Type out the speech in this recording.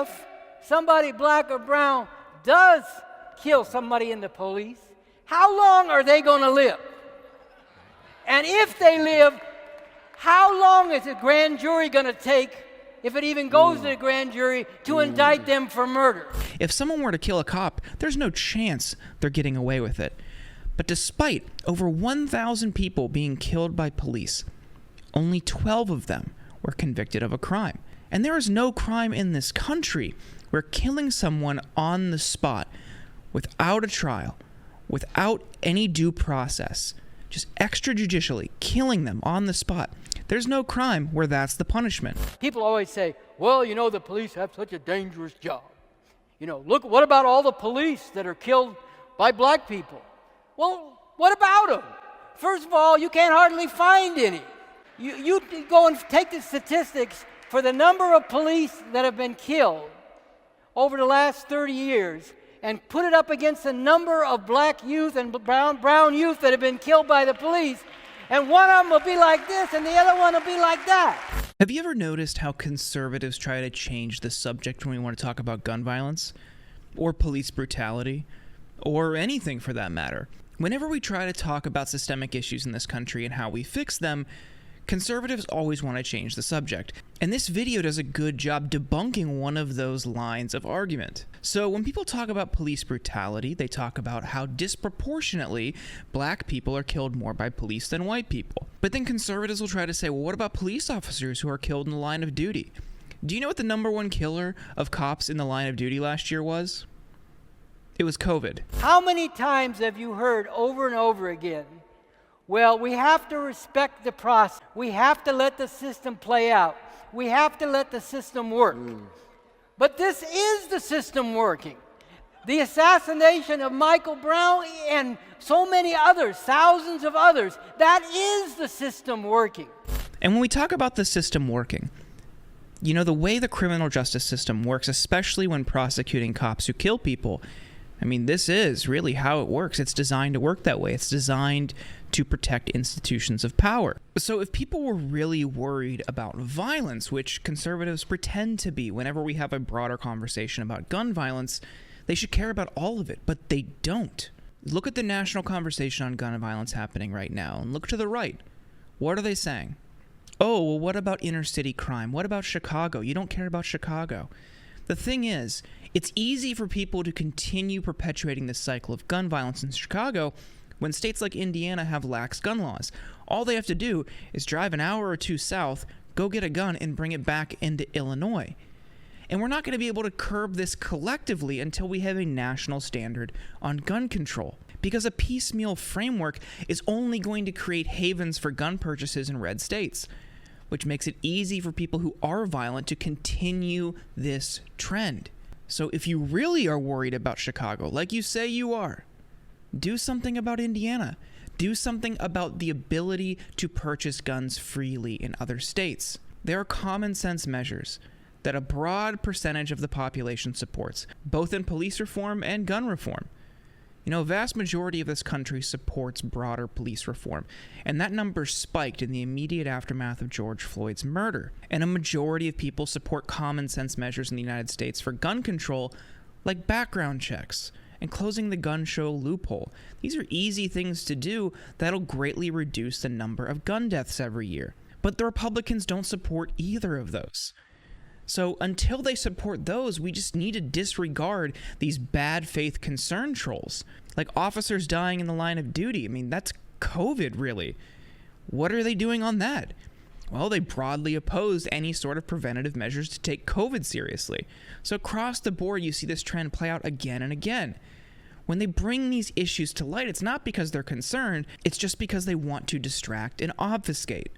if somebody black or brown does kill somebody in the police, how long are they going to live? And if they live, how long is the grand jury going to take, if it even goes to the grand jury, to indict them for murder? If someone were to kill a cop, there's no chance they're getting away with it. But despite over 1,000 people being killed by police, only 12 of them were convicted of a crime. And there is no crime in this country where killing someone on the spot, without a trial, without any due process, just extrajudicially killing them on the spot, there's no crime where that's the punishment. People always say, well, you know, the police have such a dangerous job. You know, look, what about all the police that are killed by black people? Well, what about them? First of all, you can't hardly find any. You go and take the statistics for the number of police that have been killed over the last 30 years and put it up against the number of black youth and brown youth that have been killed by the police, and one of them will be like this and the other one will be like that. Have you ever noticed how conservatives try to change the subject when we want to talk about gun violence? Or police brutality? Or anything for that matter? Whenever we try to talk about systemic issues in this country and how we fix them, conservatives always want to change the subject. And this video does a good job debunking one of those lines of argument. So when people talk about police brutality, they talk about how disproportionately black people are killed more by police than white people. But then conservatives will try to say, well, what about police officers who are killed in the line of duty? Do you know what the #1 killer of cops in the line of duty last year was? It was COVID. How many times have you heard over and over again, well, we have to respect the process. We have to let the system play out. We have to let the system work. But this is the system working. The assassination of Michael Brown and so many others, thousands of others, that is the system working. And when we talk about the system working, you know, the way the criminal justice system works, especially when prosecuting cops who kill people, I mean, this is really how it works. It's designed to work that way. It's designed to protect institutions of power. So if people were really worried about violence, which conservatives pretend to be whenever we have a broader conversation about gun violence, they should care about all of it, but they don't. Look at the national conversation on gun violence happening right now, and look to the right. What are they saying? Oh, well, what about inner city crime? What about Chicago? You don't care about Chicago. The thing is, it's easy for people to continue perpetuating this cycle of gun violence in Chicago when states like Indiana have lax gun laws. All they have to do is drive an hour or two south, go get a gun, and bring it back into Illinois. And we're not going to be able to curb this collectively until we have a national standard on gun control, because a piecemeal framework is only going to create havens for gun purchases in red states, which makes it easy for people who are violent to continue this trend. So if you really are worried about Chicago, like you say you are, do something about Indiana. Do something about the ability to purchase guns freely in other states. There are common sense measures that a broad percentage of the population supports, both in police reform and gun reform. You know, a vast majority of this country supports broader police reform, and that number spiked in the immediate aftermath of George Floyd's murder. And a majority of people support common sense measures in the United States for gun control, like background checks and closing the gun show loophole. These are easy things to do that'll greatly reduce the number of gun deaths every year. But the Republicans don't support either of those. So until they support those, we just need to disregard these bad faith concern trolls. Like officers dying in the line of duty. I mean, that's COVID, really. What are they doing on that? Well, they broadly opposed any sort of preventative measures to take COVID seriously. So across the board, you see this trend play out again and again. When they bring these issues to light, it's not because they're concerned, it's just because they want to distract and obfuscate.